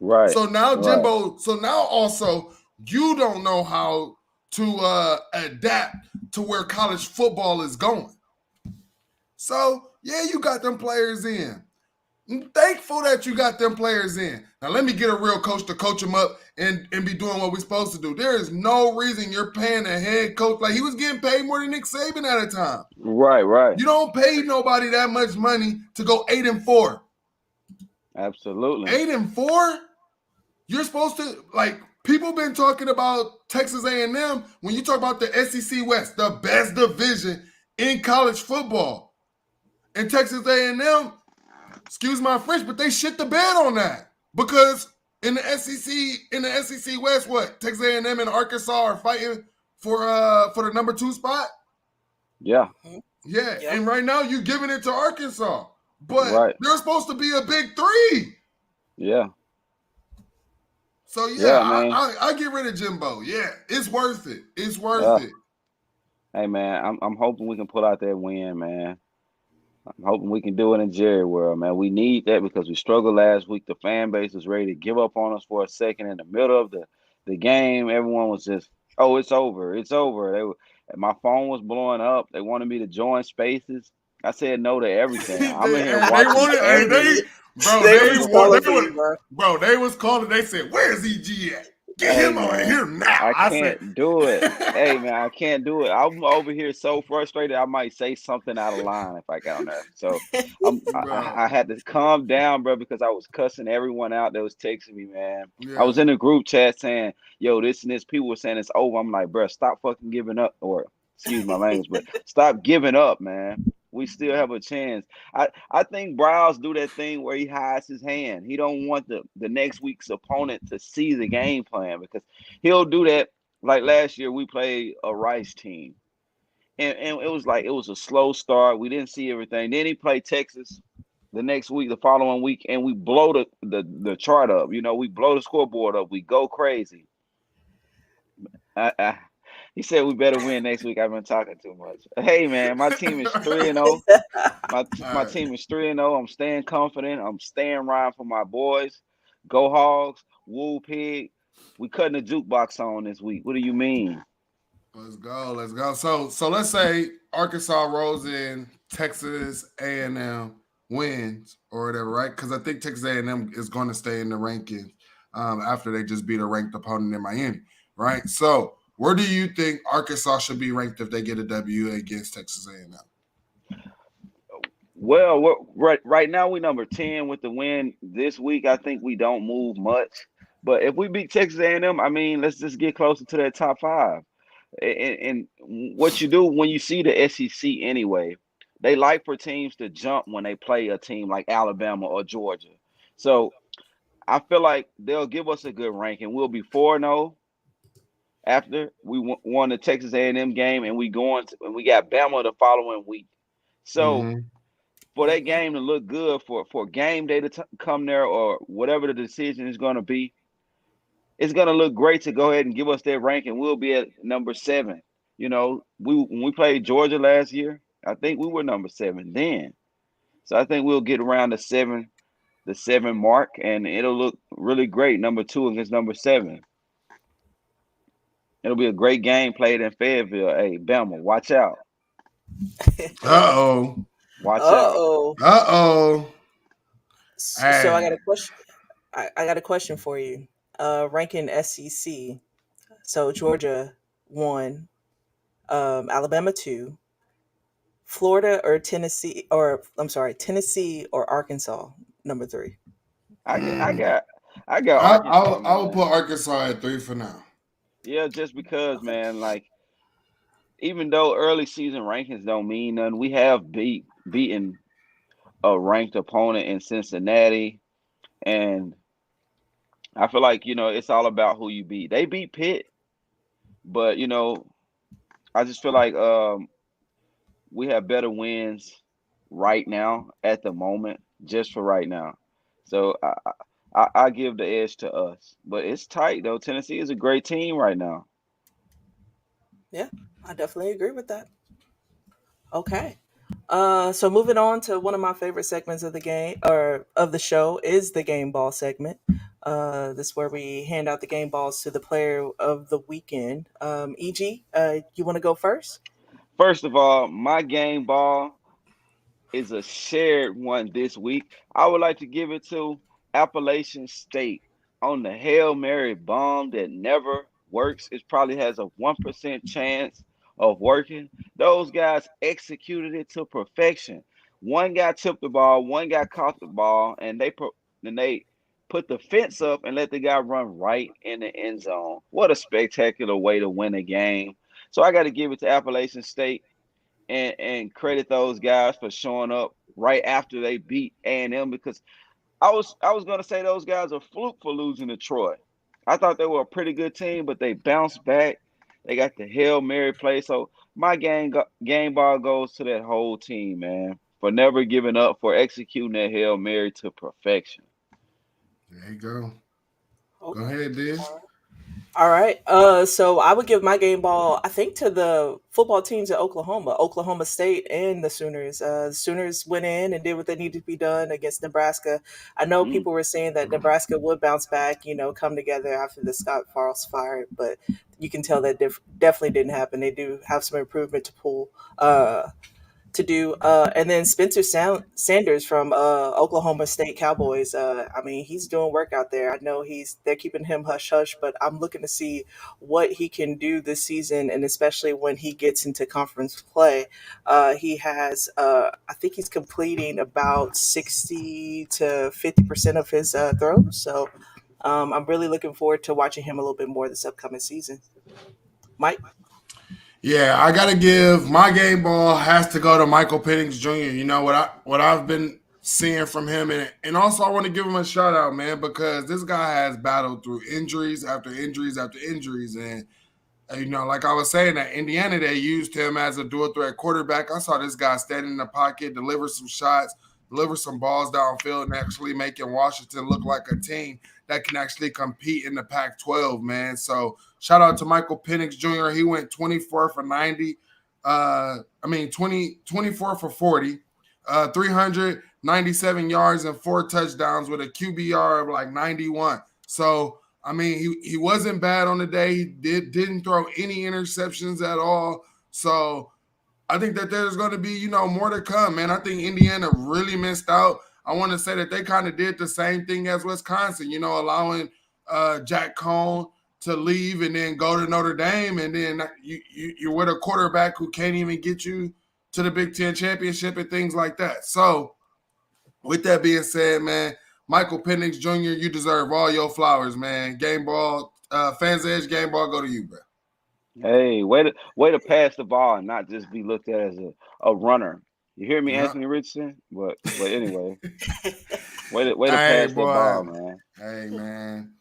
C: Right.
A: So now Jimbo, also you don't know how to adapt to where college football is going. So, yeah, you got them players in. I'm thankful that you got them players in. Now, let me get a real coach to coach them up and be doing what we're supposed to do. There is no reason you're paying a head coach. Like, he was getting paid more than Nick Saban at a time.
C: Right.
A: You don't pay nobody that much money to go 8-4.
C: Absolutely.
A: 8-4? You're supposed to, like, people been talking about Texas A&M when you talk about the SEC West, the best division in college football. And Texas A&M, excuse my French, but they shit the bed on that because in the SEC West, what Texas A&M and Arkansas are fighting for the number 2 spot.
C: Yeah.
A: Yeah,
B: Yep.
A: and right now you giving it to Arkansas, but
C: Right.
A: they're supposed to be a big 3.
C: Yeah.
A: So
C: Yeah, man.
A: I get rid of Jimbo. Yeah, it's worth it. It's worth
C: Yeah.
A: it.
C: Hey, man, I'm hoping we can pull out that win, man. I'm hoping we can do it in Jerry World, man. We need that because we struggled last week. The fan base was ready to give up on us for a second in the middle of the game. Everyone was just, "Oh, it's over, it's over." My phone was blowing up. They wanted me to join spaces. I said no to everything. I'm in here
A: they
C: watching
A: wanted,
C: every.
B: They were just calling for you, bro.
A: bro. They was calling. They said, "Where's EG at? Get
C: Hey,
A: him over
C: man,
A: here now."
C: I
A: I said,
C: can't do it. Hey, man, I can't do it. I'm over here so frustrated. I might say something out of line if I got on there. So
A: bro,
C: I had to calm down, bro, because I was cussing everyone out that was texting me, man. I
A: yeah.
C: was in a group chat saying, "Yo, this and this." People were saying it's over. I'm like, bro, stop fucking giving up, or excuse my language, but stop giving up, man. We still have a chance. I think Browse do that thing where he hides his hand. He don't want the next week's opponent to see the game plan because he'll do that. Like last year, we played a Rice team, and it was like it was a slow start. We didn't see everything. Then he played Texas the next week, the following week, and we blow the chart up. You know, we blow the scoreboard up. We go crazy. I, he said we better win next week. I've been talking too much. Hey man, my team is 3-0.
A: All
C: My
A: right.
C: team is 3-0. I'm staying confident. I'm staying riding for my boys. Go Hogs. Woo Pig. We cutting the jukebox on this week. What do you mean?
A: Let's go. Let's go. So let's say Arkansas rolls in, Texas A&M wins or whatever, right? Because I think Texas A&M is going to stay in the rankings after they just beat a ranked opponent in Miami, right? So where do you think Arkansas should be ranked if they get a W against Texas A&M?
C: Well, right now we number 10 with the win this week. I think we don't move much. But if we beat Texas A&M, I mean, let's just get closer to that top 5. And what you do when you see the SEC anyway, they like for teams to jump when they play a team like Alabama or Georgia. So I feel like they'll give us a good ranking. We'll be 4-0 after we won the Texas A&M game, and we got Bama the following week. So
A: Mm-hmm.
C: for that game to look good, for game day to come there, or whatever the decision is going to be, it's going to look great to go ahead and give us that ranking. We'll be at number 7. You know, when we played Georgia last year, I think we were number 7 then. So I think we'll get around the 7 mark, and it'll look really great. Number 2 against number 7. It'll be a great game played in Fayetteville. Hey, Bama, watch out.
A: Uh-oh.
C: Watch out.
B: Uh-oh.
A: Uh-oh.
B: So I got
A: Hey.
B: a question. I got a question for you. Ranking SEC. So Georgia 1, Alabama 2, Florida or Tennessee, or I'm sorry, Tennessee or Arkansas number 3.
C: I got I
A: Mm.
C: got I got
A: I,
C: Arkansas,
A: I will
C: man.
A: put Arkansas at 3 for now.
C: Yeah, just because,
B: Okay.
C: man, like even though early season rankings don't mean nothing, we have beaten a ranked opponent in Cincinnati, and I feel like it's all about who you beat. They beat Pitt, but I just feel like we have better wins right now at the moment, just for right now. So I give the edge to us, but it's tight though. Tennessee is a great team right now.
B: Yeah, I definitely agree with that. Okay. So moving on to one of my favorite segments of the game or of the show is the game ball segment. This is where we hand out the game balls to the player of the weekend. EG, you want to go first?
C: First of all, my game ball is a shared one this week. I would like to give it to Appalachian State on the Hail Mary bomb that never works. It probably has a 1% chance of working. Those guys executed it to perfection. One guy tipped the ball, one guy caught the ball, and they put the fence up and let the guy run right in the end zone. What a spectacular way to win a game. So I got to give it to Appalachian State and credit those guys for showing up right after they beat A&M because I was gonna say those guys are fluke for losing to Troy. I thought they were a pretty good team, but they bounced back. They got the Hail Mary play. So my game ball goes to that whole team, man, for never giving up, for executing that Hail Mary to perfection.
A: There you go. Go
B: Okay.
A: ahead, Diz.
B: All right. So I would give my game ball, I think, to the football teams at Oklahoma, Oklahoma State, and the Sooners. The Sooners went in and did what they needed to be done against Nebraska. I know
C: Mm.
B: people were saying that Nebraska would bounce back, come together after the Scott Frost fired, but you can tell that definitely didn't happen. They do have some improvement to pull. To do. And then Spencer Sanders from Oklahoma State Cowboys. I mean, he's doing work out there. I know they're keeping him hush hush, but I'm looking to see what he can do this season, and especially when he gets into conference play. He has, I think he's completing about 60 to 50% of his throws. So I'm really looking forward to watching him a little bit more this upcoming season. Mike.
A: Yeah, I gotta give my game ball has to go to Michael Penix Jr. You know what I've been seeing from him, and also I want to give him a shout out, man, because this guy has battled through injuries after injuries after injuries, and like I was saying, at Indiana, they used him as a dual threat quarterback. I saw this guy stand in the pocket, deliver some shots, deliver some balls downfield, and actually making Washington look like a team that can actually compete in the Pac-12, man. So shout out to Michael Penix Jr. He went 24 for 90. 24 for 40, 397 yards and 4 touchdowns with a QBR of like 91. So I mean, he wasn't bad on the day. He didn't throw any interceptions at all. So I think that there's going to be, more to come, man. I think Indiana really missed out. I want to say that they kind of did the same thing as Wisconsin, allowing Jack Cohn to leave and then go to Notre Dame, and then you're with a quarterback who can't even get you to the Big Ten championship and things like that. So with that being said, man, Michael Penix Jr., you deserve all your flowers, man. Game ball, Fans Edge game ball, go to you, bro.
C: Hey, way to pass the ball and not just be looked at as a runner. You hear me,
A: Yeah.
C: Anthony Richardson? But anyway, way to
A: Hey,
C: pass that
A: boy.
C: ball, man.
A: Hey, man.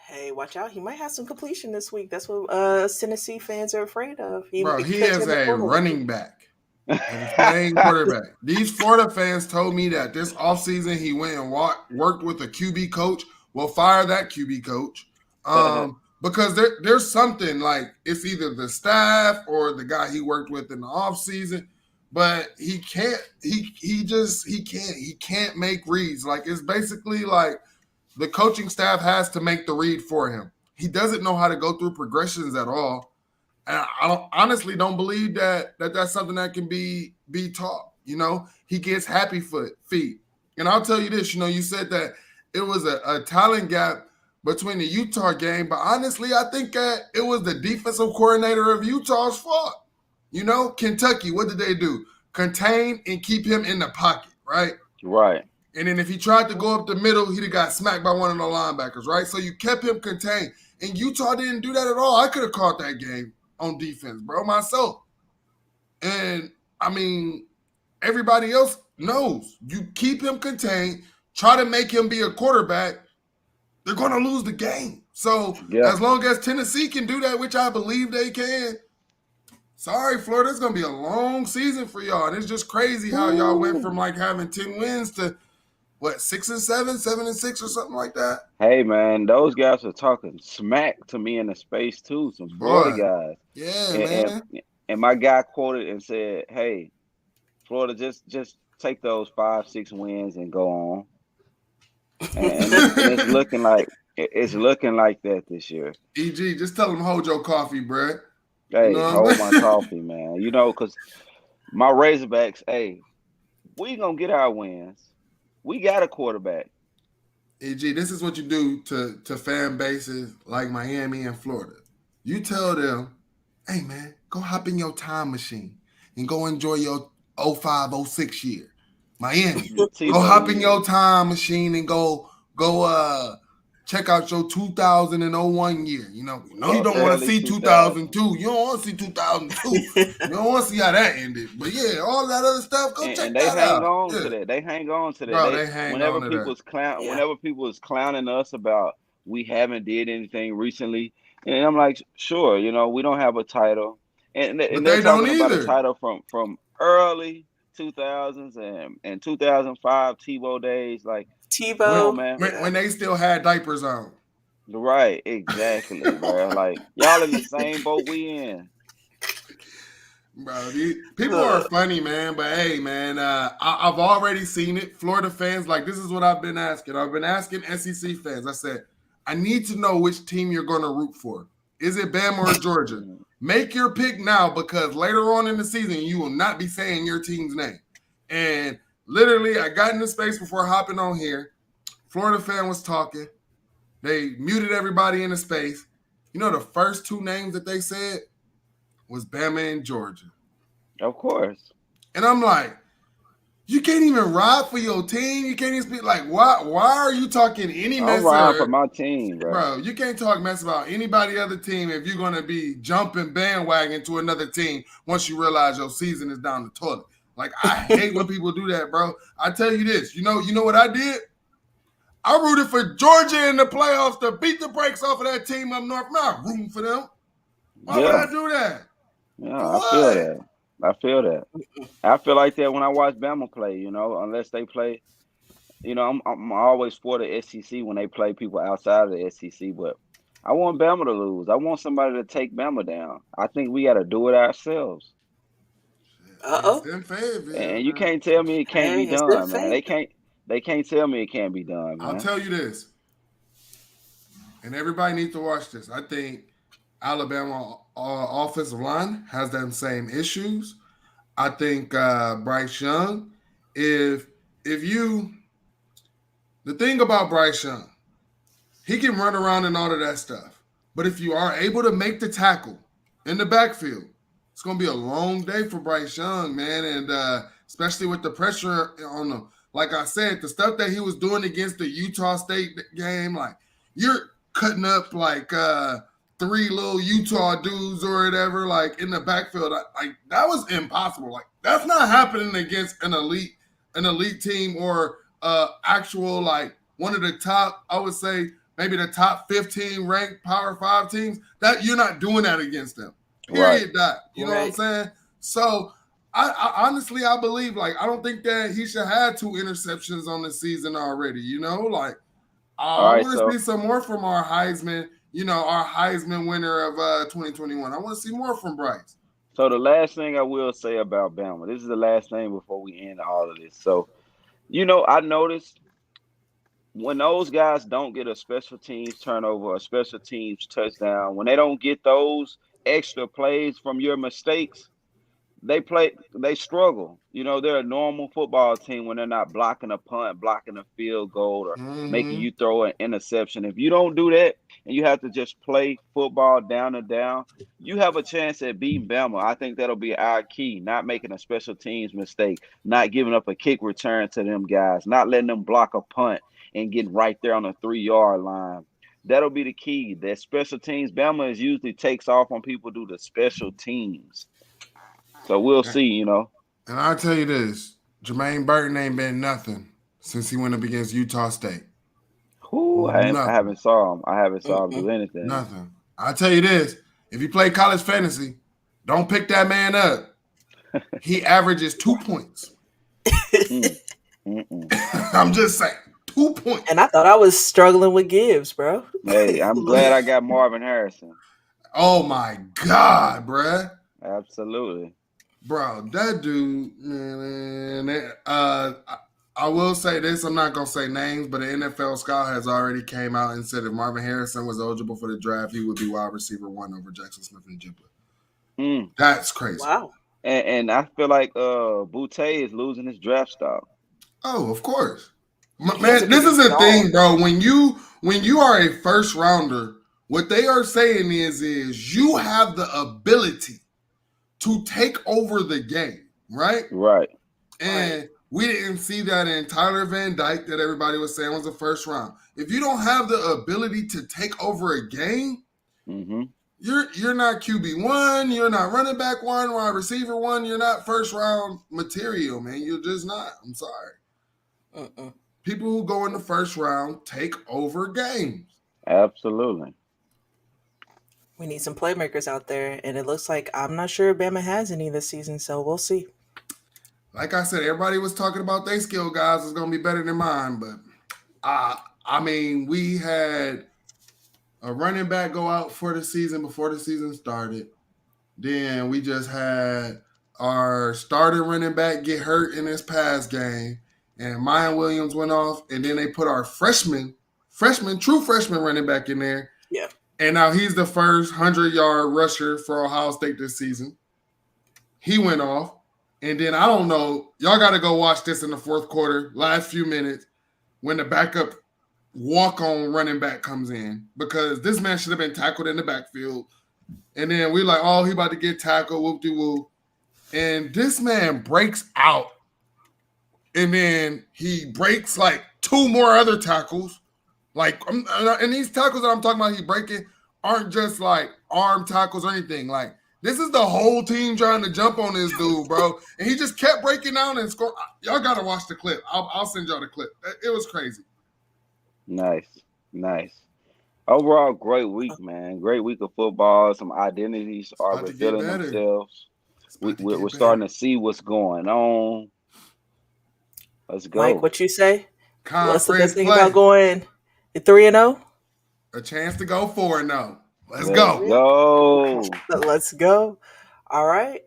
B: Hey, watch out. He might have some completion this week. That's what Tennessee fans are afraid of.
A: Bro,
B: It
A: he
B: could
A: is
B: turn the
A: a
B: corner this week.
A: running back and playing quarterback. These Florida fans told me that this offseason he went and worked with a QB coach. We'll fire that QB coach. Because there's something like it's either the staff or the guy he worked with in the offseason, but he can't make reads. Like it's basically like the coaching staff has to make the read for him. He doesn't know how to go through progressions at all. And I honestly don't believe that that's something that can be taught. He gets happy feet. And I'll tell you this, you said that it was a talent gap between the Utah game, but honestly, I think that it was the defensive coordinator of Utah's fault. Kentucky, what did they do? Contain and keep him in the pocket, right?
C: Right.
A: And then if he tried to go up the middle, he'd have got smacked by one of the linebackers, right? So you kept him contained. And Utah didn't do that at all. I could have caught that game on defense, bro, myself. And, I mean, everybody else knows. You keep him contained, try to make him be a quarterback, they're going to lose the game. So
C: Yeah.
A: as long as Tennessee can do that, which I believe they can, sorry, Florida, it's going to be a long season for y'all. And it's just crazy how y'all went from like having 10 wins to, 6-7, 7-6 or something like that?
C: Hey, man, those guys are talking smack to me in the space too. Some Florida guys.
A: Yeah,
C: and,
A: man.
C: And my guy quoted and said, "Hey, Florida, just take those 5-6 wins and go on." And it's looking like that this year.
A: EG, just tell them hold your coffee, bro.
C: Hey, hold my coffee, man. Because my Razorbacks, hey, we gonna get our wins. We got a quarterback.
A: EG, this is what you do to fan bases like Miami and Florida. You tell them, hey, man, go hop in your time machine and go enjoy your 05, 06 year. Miami, go hop in your time machine and go check out your 2001 year. You know you
C: Or
A: don't want to
C: early
A: see
C: 2000.
A: 2002. You don't want to see 2002. You don't want to see how that ended. But yeah, all that other stuff, go check
C: And they
A: that
C: hang
A: out.
C: on
A: Yeah,
C: to that. They hang on to that.
A: bro,
C: They
A: they hang
C: whenever
A: on to that.
C: people's clown,
B: Yeah.
C: whenever people is clowning us about we haven't did anything recently, and I'm like, sure, we don't have a title,
A: But
C: and they're
A: they don't
C: talking about a
A: either.
C: title from early 2000s and 2005 Tebow days. Like, come
A: When,
C: on,
B: Tebow.
C: man.
B: Yeah.
A: when they still had diapers on.
C: Right, exactly, bro. Like y'all in the same boat we in.
A: Bro, people are
B: Uh,
A: funny, man. But hey, man, I've already seen it. Florida fans, like, this is what I've been asking. I've been asking SEC fans. I said, I need to know which team you're going to root for. Is it Bama or Georgia?
C: Mm.
A: Make your pick now, because later on in the season, you will not be saying your team's name. And literally, I got in the space before hopping on here. Florida fan was talking. They muted everybody in the space. You know, the first two names that they said was Bama and Georgia.
C: Of course.
A: And I'm like, you can't even ride for your team. You can't even speak. Like, why are you talking any
C: I'm
A: mess?
C: riding for my team, bro.
A: Bro, you can't talk mess about anybody other team if you're going to be jumping bandwagon to another team once you realize your season is down the toilet. Like, I hate when people do that, bro. I tell you this. You know what I did? I rooted for Georgia in the playoffs to beat the brakes off of that team up north. I'm not rooting for them. Why would
C: Yeah,
A: I do that?
C: yeah,
A: For
C: I feel
A: what?
C: that. I feel that. I feel like that when I watch Bama play. Unless they play. I'm always for the SEC when they play people outside of the SEC, but I want Bama to lose. I want somebody to take Bama down. I think we got to do it ourselves.
A: It's
B: oh.
A: them Fayetteville,
C: And you
A: man.
C: can't tell me it can't be
B: Hey, it's their
C: done, man. They
B: favorite.
C: can't. They can't tell me it can't be done,
A: I'll
C: man.
A: tell you this, and everybody needs to watch this. I think Alabama offensive line has them same issues. I think Bryce Young, if you the thing about Bryce Young, he can run around and all of that stuff. But if you are able to make the tackle in the backfield, it's going to be a long day for Bryce Young, man. And especially with the pressure on him. Like I said, the stuff that he was doing against the Utah State game, like, you're cutting up like three little Utah dudes or whatever, like, in the backfield. Like, that was impossible. Like, that's not happening against an elite team or actual, like, one of the top, I would say, maybe the top 15 ranked Power 5 teams. That you're not doing that against them.
C: Right.
A: Period. Dot. You know what I'm
B: Right.
A: saying? So I honestly, I believe, like, I don't think that he should have 2 interceptions on the season already. Like,
C: All
A: I
C: right.
A: want to
C: So
A: see some more from our Heisman. Our Heisman winner of 2021. I want to see more from Bryce.
C: so the last thing I will say about Bama. This is the last thing before we end all of this. So I noticed when those guys don't get a special teams turnover, a special teams touchdown, when they don't get those extra plays from your mistakes, they struggle. They're a normal football team when they're not blocking a punt, blocking a field goal, or making
A: Mm-hmm.
C: you throw an interception. If you don't do that and you have to just play football down and down, you have a chance at beating Bama. I think that'll be our key, not making a special teams mistake, not giving up a kick return to them guys, not letting them block a punt and getting right there on the 3-yard line. That'll be the key. That special teams, Bama is usually takes off on people due to special teams. So we'll see.
A: And I'll tell you this, Jermaine Burton ain't been nothing since he went up against Utah State.
C: Who I
A: Nothing.
C: haven't saw him. I haven't saw him
B: Mm-mm.
C: do anything.
A: Nothing. I'll tell you this, if you play college fantasy, don't pick that man up. He averages 2 points.
C: Mm, mm-mm.
A: I'm just saying, 2 points.
B: And I thought I was struggling with Gibbs, bro.
C: Hey, I'm glad I got Marvin Harrison.
A: Oh my God, bruh.
C: Absolutely.
A: Bro, that dude, man, I will say this, I'm not going to say names, but an NFL scout has already came out and said if Marvin Harrison was eligible for the draft, he would be wide receiver 1 over Jackson Smith and Jigba.
C: Mm.
A: That's crazy.
B: Wow.
C: And I feel like Boutte is losing his draft stock.
A: Oh, of course.
B: He's a
A: Man, this
B: big
A: is a
B: dog.
A: thing, bro. When you are a first rounder, what they are saying is you have the ability to take over the game, right?
C: Right.
A: And We didn't see that in Tyler Van Dyke that everybody was saying was the first round. If you don't have the ability to take over a game,
C: Mm-hmm.
A: you're not QB1, you're not running back one, wide receiver one, you're not first round material, man. You're just not. I'm sorry.
B: Mm-mm.
A: People who go in the first round take over games.
C: Absolutely.
B: We need some playmakers out there, and it looks like I'm not sure Bama has any this season, so we'll see.
A: Like I said, everybody was talking about their skill guys is going to be better than mine, but I mean, we had a running back go out for the season before the season started. Then we just had our starting running back get hurt in this past game, and Mayan Williams went off, and then they put our true freshman running back in there.
B: Yeah.
A: And now he's the first 100-yard rusher for Ohio State this season. He went off. And then I don't know. Y'all got to go watch this in the fourth quarter, last few minutes, when the backup walk-on running back comes in. Because this man should have been tackled in the backfield. And then we like, oh, he about to get tackled, whoop-de-whoop. And this man breaks out. And then he breaks like two more other tackles. Like, and these tackles that I'm talking about, he breaking aren't just like arm tackles or anything. Like, this is the whole team trying to jump on this dude, bro. And he just kept breaking down and score. Y'all got to watch the clip. I'll send y'all the clip. It was crazy.
C: Nice. Overall, great week, man. Great week of football. Some identities are revealing themselves. We're starting to see what's going on. Let's go.
B: Mike, what you say?
A: Conference
B: What's the best thing
A: play.
B: about going 3-0?
A: A chance to go 4-0. Let's
C: go.
B: Let's go. All right.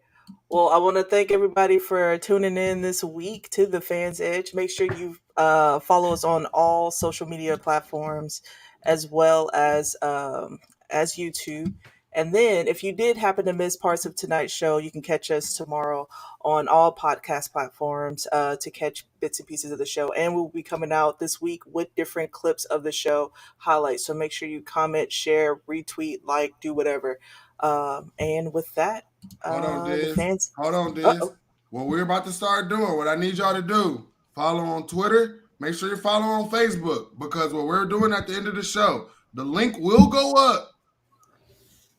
B: Well, I want to thank everybody for tuning in this week to the Fans Edge. Make sure you follow us on all social media platforms, as well as YouTube. And then, if you did happen to miss parts of tonight's show, you can catch us tomorrow on all podcast platforms to catch bits and pieces of the show. And we'll be coming out this week with different clips of the show highlights. So make sure you comment, share, retweet, like, do whatever. And with that,
A: Hold on, Diz.
B: the fans.
A: What we're about to start doing, what I need y'all to do, follow on Twitter. Make sure you follow on Facebook, because what we're doing at the end of the show, the link will go up.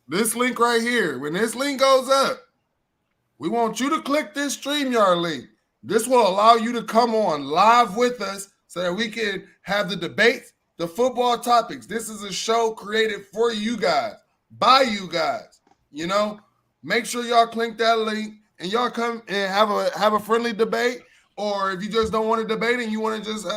A: This link right here, when this link goes up, we want you to click this StreamYard link. This will allow you to come on live with us so that we can have the debates, the football topics. This is a show created for you guys, by you guys. You know, make sure y'all click that link and y'all come and have a friendly debate. Or if you just don't want to debate and you want to just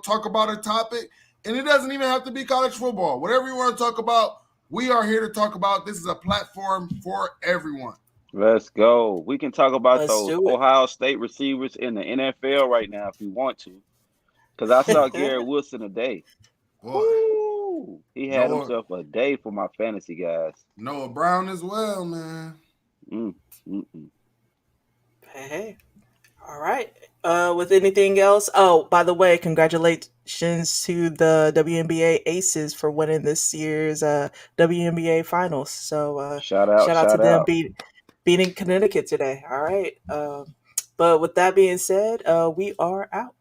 A: talk about a topic, and it doesn't even have to be college football. Whatever you want to talk about, we are here to talk about. This is a platform for everyone.
C: Let's go. We can talk about those Ohio State receivers in the NFL right now if you want to. Because I saw Garrett Wilson today. Boy, he had himself a day for my fantasy guys.
A: Noah Brown as well, man.
B: Hey. All right. With anything else? Oh, by the way, congratulations to the WNBA Aces for winning this year's WNBA Finals. So
C: shout out
B: to them beating Connecticut today. All right. But with that being said, we are out.